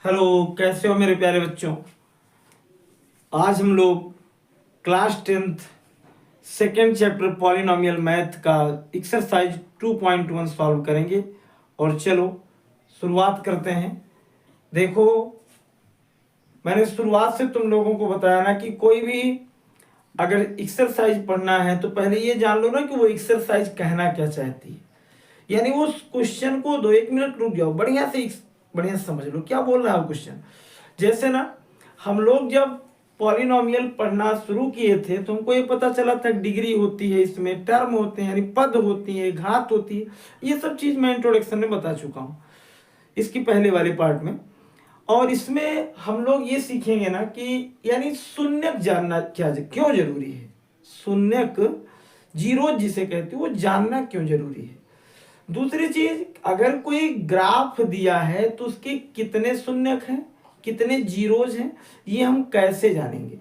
Hello, कैसे हो मेरे प्यारे बच्चों। आज हम लोग class 10th second chapter polynomial math का एक्सरसाइज 2.1 सॉल्व करेंगे। और चलो शुरुआत करते हैं। देखो, मैंने शुरुआत से तुम लोगों को बताया ना कि कोई भी अगर एक्सरसाइज पढ़ना है तो पहले ये जान लो ना कि वो एक्सरसाइज कहना क्या चाहती है। यानी उस क्वेश्चन को दो एक मिनट रुक जाओ, बढ़िया से समझ लो क्या बोल रहा है क्वेश्चन। जैसे ना, हम लोग जब पॉलिनोमियल पढ़ना शुरू किए थे तो हमको ये पता चला था डिग्री होती है, इसमें टर्म होते हैं यानी पद होती है, घात होती है। ये सब चीज मैं इंट्रोडक्शन में बता चुका हूँ इसकी पहले वाले पार्ट में। और इसमें हम लोग ये सीखेंगे ना कि यानी शून्यक जानना क्यों जरूरी है। शून्यक, जीरो जिसे कहते हैं, वो जानना क्यों जरूरी है। दूसरी चीज, अगर कोई ग्राफ दिया है तो उसके कितने शून्यक हैं, कितने जीरोज हैं, ये हम कैसे जानेंगे।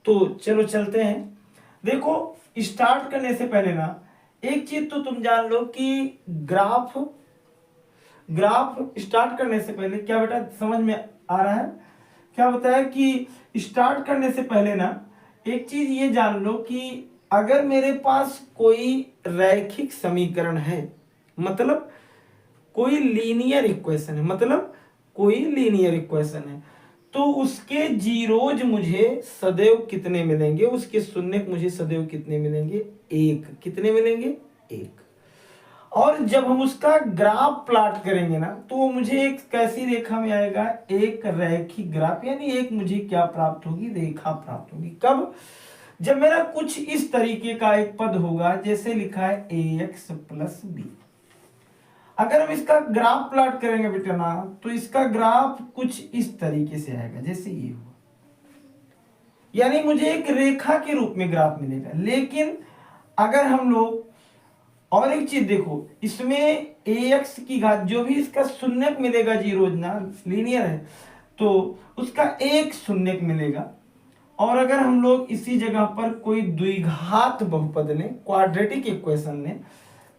तो चलो चलते हैं। देखो, स्टार्ट करने से पहले ना एक चीज तो तुम जान लो कि ग्राफ ग्राफ स्टार्ट करने से पहले क्या बेटा समझ में आ रहा है, क्या बताया कि स्टार्ट करने से पहले ना एक चीज ये जान लो कि अगर मेरे पास कोई रैखिक समीकरण है, मतलब कोई लीनियर इक्वेशन है, तो उसके जीरोज मुझे सदैव कितने मिलेंगे, उसके शून्यक मुझे सदैव कितने मिलेंगे, एक। कितने मिलेंगे, एक। और जब हम उसका ग्राफ प्लॉट करेंगे ना तो वो मुझे एक कैसी रेखा में आएगा, एक रैखिक ग्राफ। यानी एक मुझे क्या प्राप्त होगी, रेखा प्राप्त होगी। कब, जब मेरा कुछ इस तरीके का एक पद होगा, जैसे लिखा है ax प्लस बी। अगर हम इसका ग्राफ प्लॉट करेंगे बेटा ना तो इसका ग्राफ कुछ इस तरीके से आएगा, जैसे ये हुआ। यानी मुझे एक रेखा के रूप में ग्राफ मिलेगा। लेकिन अगर हम लोग और एक चीज देखो, इसमें ax की घात जो भी इसका शून्यक मिलेगा, जीरो ना लीनियर है तो उसका एक शून्यक मिलेगा। और अगर हम लोग इसी जगह पर कोई द्विघात बहुपद लें, क्वाड्रेटिक इक्वेशन लें,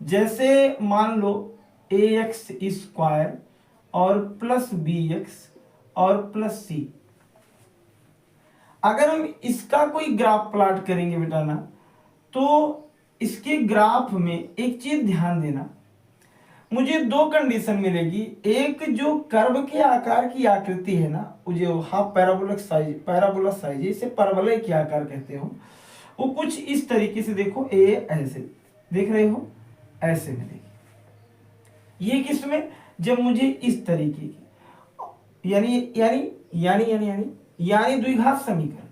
जैसे मान लो ax स्क्वायर और प्लस bx और प्लस c। अगर हम इसका कोई ग्राफ प्लॉट करेंगे बेटा ना तो इसके ग्राफ में एक चीज ध्यान देना, मुझे दो कंडीशन मिलेगी। एक, जो कर्व के आकार की आकृति है ना, जो हाफ पैराबोला साइज इसे परवलय के आकार कहते हो, वो कुछ इस तरीके से देखो, ए ऐसे देख रहे हो, ऐसे मिलेगी। ये किसमें, जब मुझे इस तरीके की यानी यानी यानी यानी यानी यानी द्विघात समीकरण,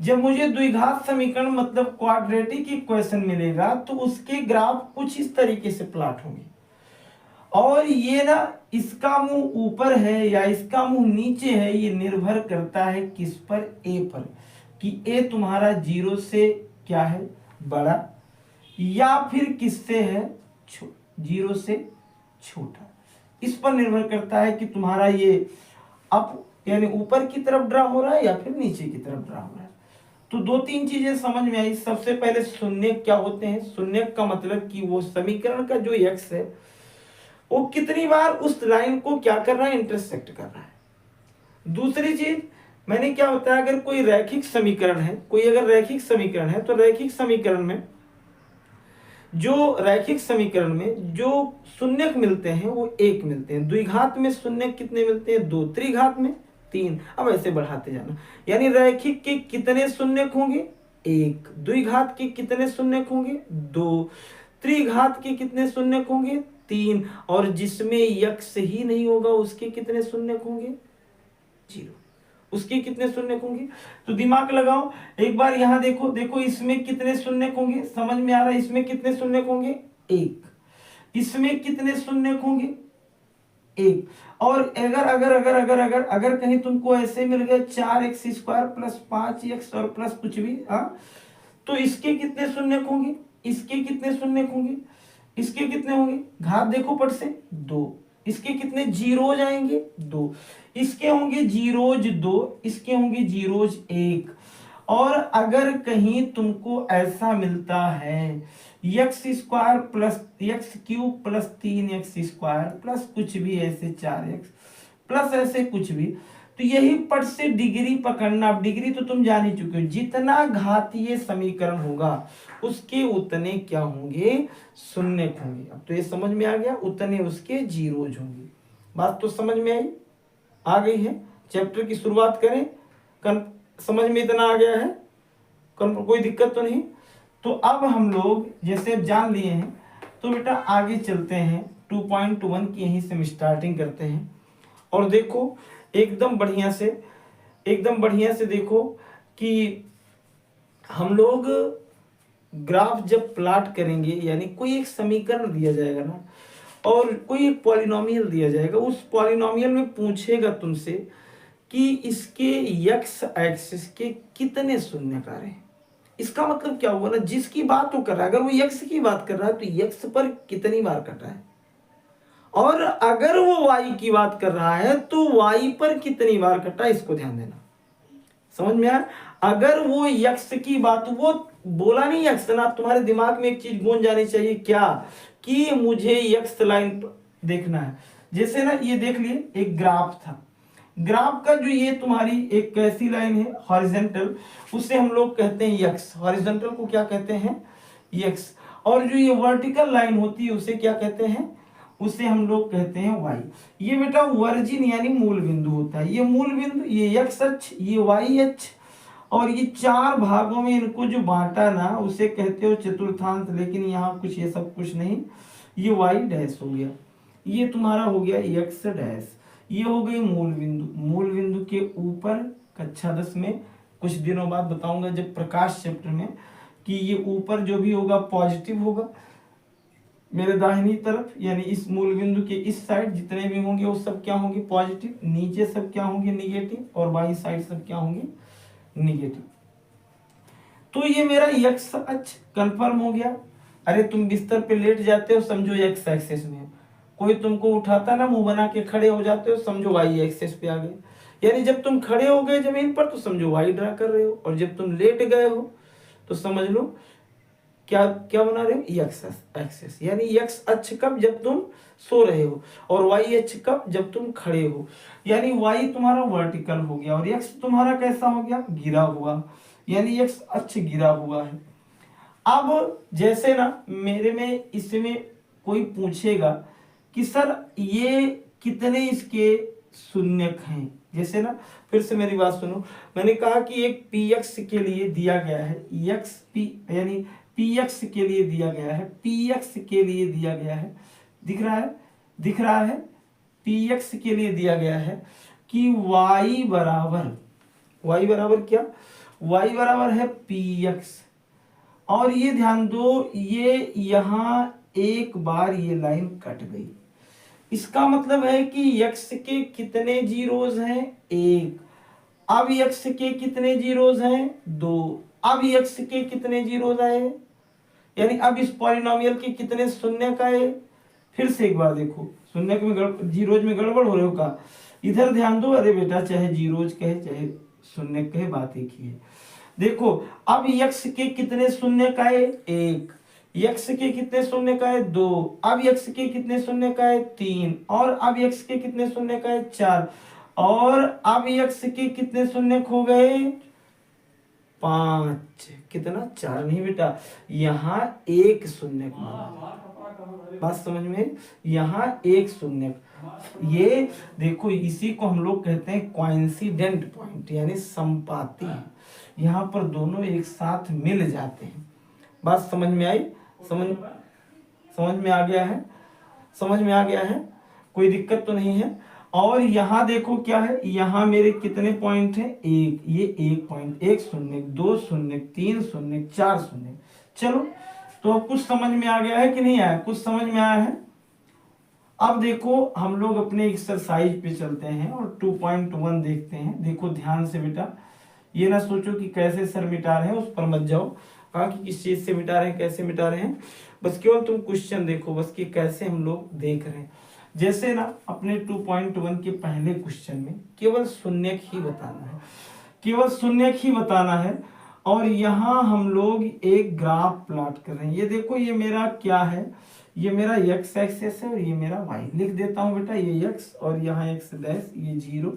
जब मुझे द्विघात समीकरण मतलब क्वाड्रेटिक इक्वेशन मिलेगा तो उसके ग्राफ कुछ इस तरीके से प्लॉट होंगे। और ये ना, इसका मुंह ऊपर है या इसका मुंह नीचे है, ये निर्भर करता है किस पर, ए पर, कि ए तुम्हारा जीरो से क्या है, बड़ा, या फिर किससे है, जीरो से छोटा। इस पर निर्भर करता है कि तुम्हारा ये अप यानी ऊपर की तरफ ड्रा हो रहा है या फिर नीचे की तरफ ड्रा हो रहा है। तो दो तीन चीजें समझ में आई। सबसे पहले शून्यक क्या होते हैं। शून्यक का मतलब कि वो समीकरण का जो x है वो कितनी बार उस लाइन को क्या कर रहा है, इंटरसेक्ट कर रहा है। दूसरी चीज मैंने क्या बताया, अगर कोई रैखिक समीकरण है, तो रैखिक समीकरण में जो शून्यक मिलते हैं वो एक मिलते हैं। द्विघात में शून्यक कितने मिलते हैं, दो। त्रिघात में तीन। अब ऐसे बढ़ाते जाना, यानी रैखिक के कितने शून्यक होंगे, एक। द्विघात के कितने शून्यक होंगे, दो। त्रिघात के कितने शून्यक होंगे, तीन। और जिसमें यक्ष ही नहीं होगा उसके कितने शून्यक होंगे, जीरो। उसके कितने शून्यक होंगे, तो दिमाग लगाओ एक बार। यहां देखो, इसमें कितने शून्यक होंगे, समझ में आ रहा है। इसमें कितने शून्यक होंगे, एक। इसमें कितने शून्यक होंगे, एक। और अगर अगर अगर अगर अगर अगर कहीं तुमको ऐसे मिल गया 4x स्क्वायर प्लस 5x और प्लस कुछ भी, तो इसके कितने शून्यक होंगे, इसके कितने शून्यक होंगे, इसके कितने होंगे, घात देखो पट से, दो। इसके कितने जीरोज आएंगे, दो। इसके होंगे जीरोज दो, इसके होंगे जीरोज एक। और अगर कहीं तुमको ऐसा मिलता है x square plus x cube plus 3x square plus कुछ भी ऐसे 4x, प्लस ऐसे कुछ भी, तो यही पट से डिग्री पकड़ना। अब डिग्री तो तुम जान ही चुके हो, जितना घातीय समीकरण होगा उसके उतने क्या होंगे, शून्य होंगे। अब तो ये समझ में आ गया, उतने उसके जीरोज होंगे। बात तो समझ में आई, आ गई है। चैप्टर की शुरुआत करें, समझ में इतना आ गया है, कोई दिक्कत तो नहीं। तो अब हम लोग जैसे जान लिए हैं, तो बेटा आगे चलते हैं 2.1 की, यहीं से हम स्टार्टिंग करते हैं। और देखो एकदम बढ़िया से देखो कि हम लोग ग्राफ जब प्लॉट करेंगे, यानी कोई एक समीकरण दिया जाएगा ना, और कोई एक पॉलिनोमियल दिया जाएगा, उस पॉलिनोमियल में पूछेगा तुमसे कि इसके एक्स एक्सिस के कितने शून्यकार हैं। इसका मतलब क्या हुआ ना, जिसकी बात वो कर रहा है, अगर वो यक्स की बात कर रहा है तो यक्स पर कितनी बार कटा है, और अगर वो वाई की बात कर रहा है तो वाई पर कितनी बार कटा, इसको ध्यान देना। समझ में आया? अगर वो यक्स की बात, वो बोला नहीं यक्स ना, तुम्हारे दिमाग में एक चीज गूंज जानी चाहिए, क्या कि मुझे यक्स लाइन देखना है। जैसे ना ये देख लिए एक ग्राफ था, ग्राफ का जो ये तुम्हारी एक कैसी लाइन है, हॉरिजॉन्टल, उसे हम लोग कहते हैं यक्स। हॉरिजॉन्टल को क्या कहते हैं, यक्स। और जो ये वर्टिकल लाइन होती है उसे क्या कहते हैं, उसे हम लोग कहते हैं वाई। ये बेटा वर्जिन यानी मूल बिंदु होता है, ये मूल बिंदु, ये एक्स अक्ष, ये वाई अक्ष, और ये चार भागों में इनको जो बांटा ना, उसे कहते हो चतुर्थांश। लेकिन यहाँ कुछ ये सब कुछ नहीं, ये वाई डैश हो गया, ये तुम्हारा हो गया एक्स डैश, ये हो गई मूल बिंदु। मूल बिंदु के ऊपर कक्षा 10 में कुछ दिनों बाद बताऊंगा जब प्रकाश चैप्टर में, कि ये ऊपर जो भी होगा पॉजिटिव होगा मेरे दाहिनी तरफ, यानी इस मूल बिंदु के इस साइड जितने भी होंगे वो सब क्या होंगे, पॉजिटिव। नीचे सब क्या होंगे, निगेटिव। और बाई साइड सब क्या होंगे, निगेटिव। तो ये मेरा एक्स अक्ष कंफर्म हो गया। अरे तुम बिस्तर पे लेट जाते हो, समझो एक्स एक्सिस में, कोई तुमको उठाता ना, मुंह बना के खड़े हो जाते हो, समझो वाई एक्सिस पे आ गए। यानी जब तुम खड़े हो गए जमीन पर तो समझो वाई ड्रा कर रहे हो, और जब तुम लेट गए हो तो समझ लो क्या क्या बना रहे हो, एक्स एक्सिस। यानी एक्स अक्ष कब, जब तुम सो रहे हो, और वाई अक्ष कब, जब तुम खड़े हो। यानी वाई तुम्हारा वर्टिकल हो गया और एक्स तुम्हारा कैसा हो गया, गिरा हुआ, यानी एक्स अक्ष गिरा हुआ है। अब जैसे ना मेरे में इसमें कोई पूछेगा कि सर ये कितने इसके शून्यक हैं, जैसे ना फिर से मेरी बात सुनो, मैंने कहा कि एक पी एक्स के लिए दिया गया है, एक्स पी यानी पी एक्स के लिए दिया गया है, पी एक्स के लिए दिया गया है, दिख रहा है, दिख रहा है, पी एक्स के लिए दिया गया है कि y बराबर क्या, y बराबर है पी एक्स। और ये ध्यान दो, ये यहां एक बार ये लाइन कट गई, इसका मतलब है कि x के कितने जीरोज हैं, एक। अब x के कितने जीरोज हैं, दो। अब x के कितने जीरोज आए, यानी अब इस पॉलिनोमियल के कितने शून्यक आए। फिर से एक बार देखो, शून्यक में जीरोज में गड़बड़ हो रहे हो का, इधर ध्यान दो। अरे बेटा चाहे जीरोज कहे चाहे शून्यक कहे, बात एक ही है। देखो अब x के कितने शून्यक आए, एक। x के कितने शून्यक आए, दो। अब x के कितने शून्यक आए, तीन। और अब x के कितने शून्यक आए, चार। और अब x के कितने शून्यक हो गए, पांच। कितना, चार नहीं बेटा, यहाँ एक शून्यक, बात समझ में, यहाँ एक शून्यक। ये देखो इसी को हम लोग कहते हैं कोइंसिडेंट पॉइंट, यानी संपाती। यहाँ पर दोनों एक साथ मिल जाते हैं। बात समझ में आई, समझ में आ गया है, समझ में आ गया है, कोई दिक्कत तो नहीं है। और यहाँ देखो क्या है, यहाँ मेरे कितने पॉइंट हैं, एक, ये एक पॉइंट, एक शून्य, दो शून्य, तीन शून्य, चार शून्य। चलो तो अब कुछ समझ में आ गया है कि नहीं आया, कुछ समझ में आया है। अब देखो हम लोग अपने एक्सरसाइज पे चलते हैं और 2.1 देखते हैं। देखो ध्यान से बेटा, ये ना सोचो कि कैसे सर मिटा रहे हैं, उस पर मत जाओ, कहा कि किस चीज से मिटा रहे हैं, कैसे मिटा रहे हैं, बस केवल तुम क्वेश्चन देखो बस कि कैसे हम लोग देख रहे हैं। जैसे ना अपने 2.1 के पहले क्वेश्चन में केवल शून्यक ही बताना है, केवल शून्यक ही बताना है। और यहाँ हम लोग एक ग्राफ प्लॉट कर रहे हैं। ये देखो ये मेरा क्या है, ये मेरा x एक्सेस है और ये मेरा y। लिख देता हूँ बेटा, ये x और यहाँ x डैश, ये 0,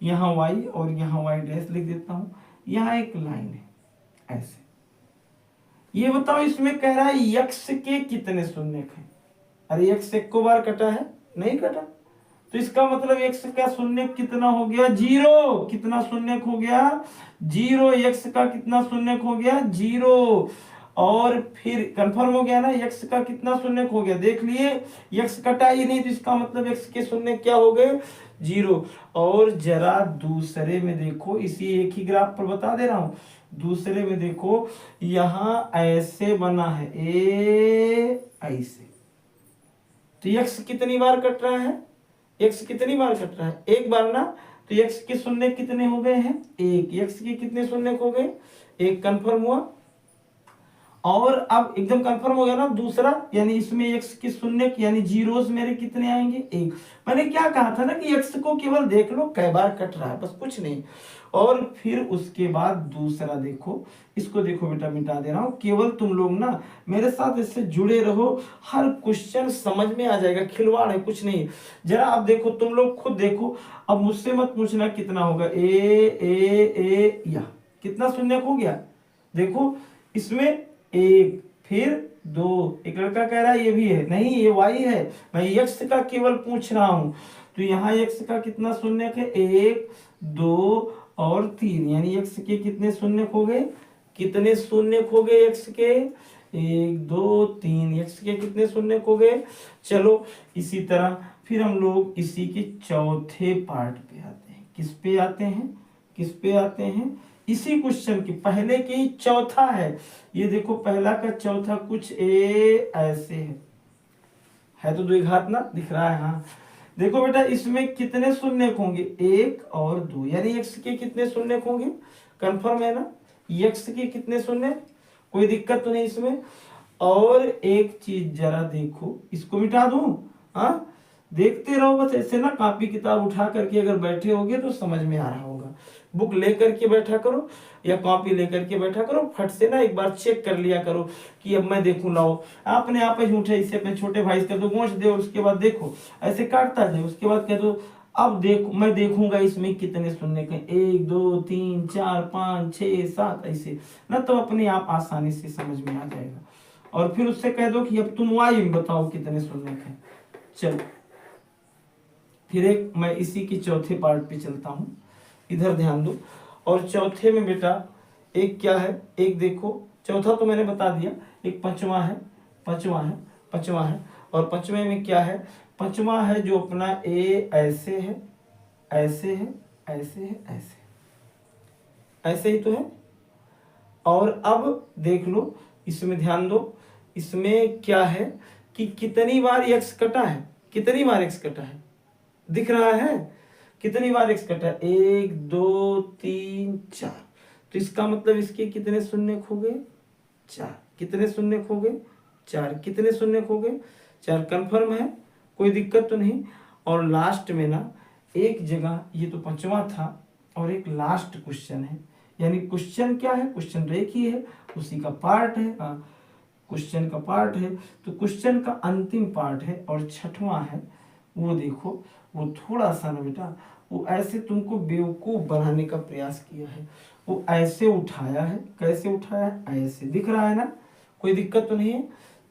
यहाँ y और यहाँ y डैश लिख देता हूँ। यहाँ एक लाइन है ऐसे। ये बताओ इसमें कह रहा है x के कितने शून्यक हैं। अरे x एक को बार कटा है, नहीं कटा, तो इसका मतलब x का शून्यक कितना हो गया, 0। कितना शून्यक हो गया, 0। x का कितना शून्यक हो गया, 0। और फिर कंफर्म हो गया ना, x का कितना शून्यक हो गया, देख लिए, x कटा ही नहीं, तो इसका मतलब x के शून्य क्या हो गए, 0। और जरा दूसरे में देखो, इसी एक ही ग्राफ पर बता दे रहा हूं, दूसरे में देखो, यहां ऐसे बना है ए ऐसे, तो x कितनी बार कट रहा है, x कितनी बार कट रहा है, एक बार ना, तो x के शून्य कितने हो गए हैं, एक। x के कितने शून्य हो गए, एक। कंफर्म हुआ। और अब एकदम कंफर्म हो गया ना दूसरा, यानी इसमें x के शून्य यानी जीरोस मेरे कितने आएंगे, एक। मैंने क्या कहा था ना कि x को केवल देख लो कई बार कट रहा है, बस कुछ नहीं। और फिर उसके बाद दूसरा देखो, इसको देखो बेटा, मिटा दे रहा हूं, केवल तुम लोग ना मेरे साथ इससे जुड़े रहो, हर क्वेश्चन समझ में आ जाएगा, खिलवाड़ है कुछ नहीं। जरा अब देखो, तुम लोग खुद देखो, अब मुझसे मत पूछना कितना होगा, ए या कितना शून्य हो गया, देखो इसमें एक, फिर 2, एक लड़का कह रहा है ये भी है, नहीं ये y है, मैं x का केवल पूछ रहा हूं। तो यहाँ x का कितना शून्य है, 1 2 और 3, यानी x के कितने शून्य हो गए, कितने शून्य हो गए x के, 1 2 3, x के कितने शून्य हो गए। चलो इसी तरह फिर हम लोग इसी के चौथे पार्ट पे आते हैं। किस पे आते हैं, किस पे आते हैं, इसी क्वेश्चन की पहले की चौथा है। ये देखो पहला का चौथा कुछ ऐसे है तो द्विघात ना दिख रहा है, हाँ। देखो बेटा इसमें कितने शून्य होंगे, 1 और 2, यानी x के कितने शून्य होंगे, कंफर्म है ना, x के कितने शून्य, कोई दिक्कत तो नहीं इसमें। और एक चीज जरा देखो, इसको मिटा दूं, हाँ, देखते रहो बस ऐसे ना, कॉपी किताब उठा करके अगर बैठे होगे तो समझ में आ रहा होगा। बुक लेकर के बैठा करो या कॉपी लेकर के बैठा करो, फट से ना एक बार चेक कर लिया करो कि अब मैं देखूं, लाओ अपने आप झूठे, इससे अपने छोटे भाई से कह दो गोंच दे, उसके बाद देखो ऐसे काटता जाए, उसके बाद कह दो अब देखो मैं देखूंगा इसमें कितने शून्य के, 1 2 3 4 5 6 7 ऐसे ना, तो अपने आप आसानी से समझ में आ जाएगा। और फिर उससे कह दो कि अब तुम वाई बताओ कितने शून्य हैं। चलो फिर एक मैं इसी की चौथे पार्ट पे चलता हूं, इधर ध्यान दो। और चौथे में बेटा एक क्या है, एक देखो, चौथा तो मैंने बता दिया, एक पांचवा है, पांचवा है। और पांचवे में क्या है, पांचवा है जो अपना ए ऐसे है, ऐसे है, ऐसे है, ऐसे ऐसे ही तो है। और अब देख लो इसमें ध्यान दो, इसमें क्या है कि कितनी बार x कटा है, कितनी बार x कटा है, दिख रहा है कितनी बार x कटा है, 1 2 3 4, तो इसका मतलब इसके कितने शून्य हो गए, 4। कितने शून्य हो गए, 4। कितने शून्य हो गए, 4। कंफर्म है, कोई दिक्कत तो नहीं। और लास्ट में ना एक जगह, ये तो पांचवा था, और एक लास्ट क्वेश्चन है, यानी क्वेश्चन क्या है, क्वेश्चन रेखी है, उसी का पार्ट है, क्वेश्चन का पार्ट है, तो क्वेश्चन का अंतिम पार्ट है और छठवां है। वो देखो, वो थोड़ा सा ना बेटा, वो ऐसे तुमको बेवकूफ बनाने का प्रयास किया है, वो ऐसे उठाया है, कैसे उठाया है, ऐसे दिख रहा है ना, कोई दिक्कत तो नहीं है,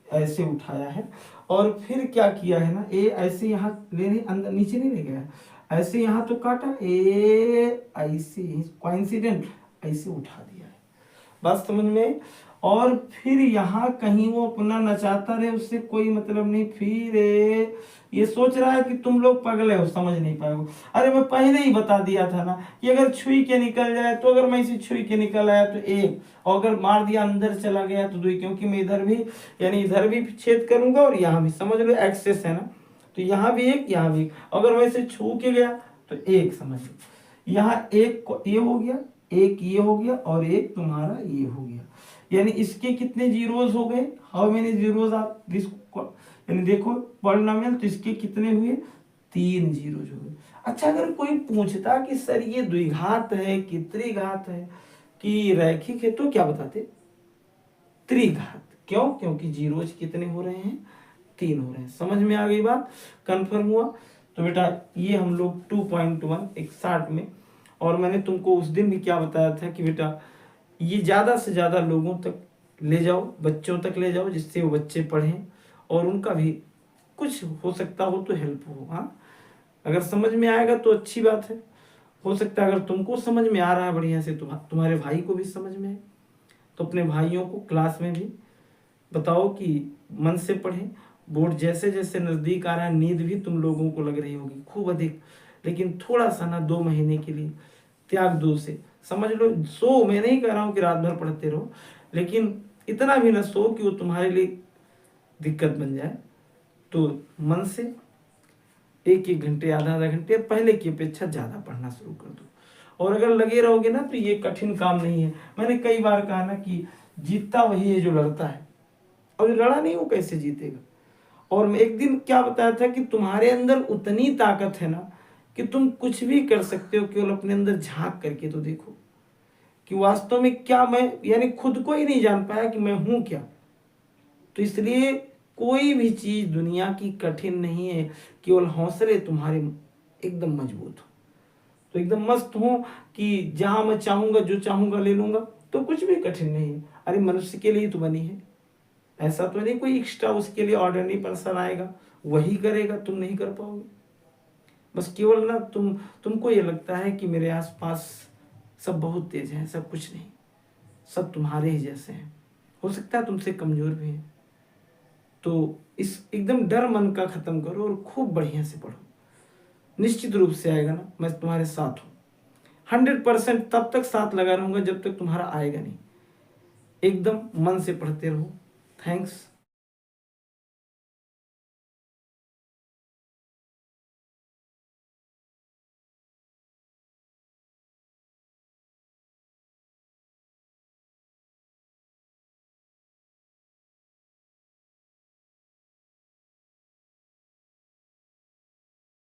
ऐसे उठाया है। और फिर क्या किया है ना, ए ऐसे यहाँ लेने अंदर नीचे नहीं ले गया, ऐसे यहाँ तो काटा, ए ऐसे कोइंसिडेंट ऐसे उठा दिया है, बात समझ में। और फिर यहाँ कहीं वो अपना नचाता रहे, उससे कोई मतलब नहीं, फिर ये सोच रहा है कि तुम लोग पगले हो, समझ नहीं पाओगे। अरे मैं पहले ही बता दिया था ना कि अगर छुई के निकल जाए तो, अगर मैं इसे छुई के निकल आया तो 1, और अगर मार दिया अंदर चला गया तो 2, क्योंकि मैं इधर भी यानी इधर भी छेद करूंगा और यहाँ भी, समझ लो एक्सेस है ना, तो यहाँ भी 1 यहाँ भी 1, अगर मैं इसे छू के गया तो 1, समझ लो यहाँ 1 ये हो गया, 1 ये हो गया और 1 तुम्हारा ये हो गया, यानी इसके कितने जीरोस हो गए, हाउ मेनी जीरोस आप दिस, यानी देखो पॉलिनोमियल, तो इसके कितने हुए, 3 जीरोस हो गए। अच्छा अगर कोई पूछता कि सर ये द्विघात है कि त्रिघात है कि रैखिक है, तो क्या बताते, त्रिघात। क्यों, क्योंकि जीरोस कितने हो रहे हैं, 3 हो रहे हैं। समझ में आ गई बात, कंफर्म हुआ? तो बेटा ये हम लोग 2.1 एक 60 में, और मैंने तुमको उस दिन भी क्या बताया था कि बेटा ये ज़्यादा से ज़्यादा लोगों तक ले जाओ, बच्चों तक ले जाओ, जिससे वो बच्चे पढ़ें और उनका भी कुछ हो सकता हो तो हेल्प हो। हाँ, अगर समझ में आएगा तो अच्छी बात है। हो सकता है अगर तुमको समझ में आ रहा है बढ़िया से तो तुम्हारे भाई को भी समझ में आए, तो अपने भाइयों को क्लास में भी बताओ कि मन से पढ़ें। बोर्ड जैसे जैसे नज़दीक आ रहा है, नींद भी तुम लोगों को लग रही होगी खूब अधिक, लेकिन थोड़ा सा ना 2 महीने के लिए त्याग दो से। समझ लो, सो मैं नहीं कह रहा हूँ कि रात भर पढ़ते रहो, लेकिन इतना भी ना सो कि वो तुम्हारे लिए दिक्कत बन जाए। तो मन से 1-1 घंटे, आधा-आधा घंटे पहले की अपेक्षा ज़्यादा पढ़ना शुरू कर दो। और अगर लगे रहोगे ना तो ये कठिन काम नहीं है। मैंने कई बार कहा ना कि जीतता वही है जो लड़ता है, और जो लड़ा नहीं वो कैसे जीतेगा। और मैं एक दिन क्या बताया था कि तुम्हारे अंदर उतनी ताकत है ना कि तुम कुछ भी कर सकते हो, केवल अपने अंदर झांक करके तो देखो कि वास्तव में क्या मैं, यानी खुद को ही नहीं जान पाया कि मैं हूं क्या। तो इसलिए कोई भी चीज दुनिया की कठिन नहीं है, केवल हौसले तुम्हारे एकदम मजबूत हो तो एकदम मस्त हो कि जहां मैं चाहूंगा जो चाहूंगा ले लूंगा, तो कुछ भी कठिन नहीं है। अरे मनुष्य के लिए तो बनी है, ऐसा तो नहीं कोई एक्स्ट्रा उसके लिए ऑर्डिनरी पर्सन आएगा वही करेगा, तुम नहीं कर पाओगे। बस केवल ना तुमको ये लगता है कि मेरे आसपास सब बहुत तेज हैं, सब कुछ नहीं, सब तुम्हारे ही जैसे हैं, हो सकता है तुमसे कमजोर भी हैं। तो इस एकदम डर मन का खत्म करो और खूब बढ़िया से पढ़ो, निश्चित रूप से आएगा ना। मैं तुम्हारे साथ हूँ 100%, तब तक साथ लगा रहूंगा जब तक तुम्हारा आएगा नहीं। एकदम मन से पढ़ते रहो। थैंक्स।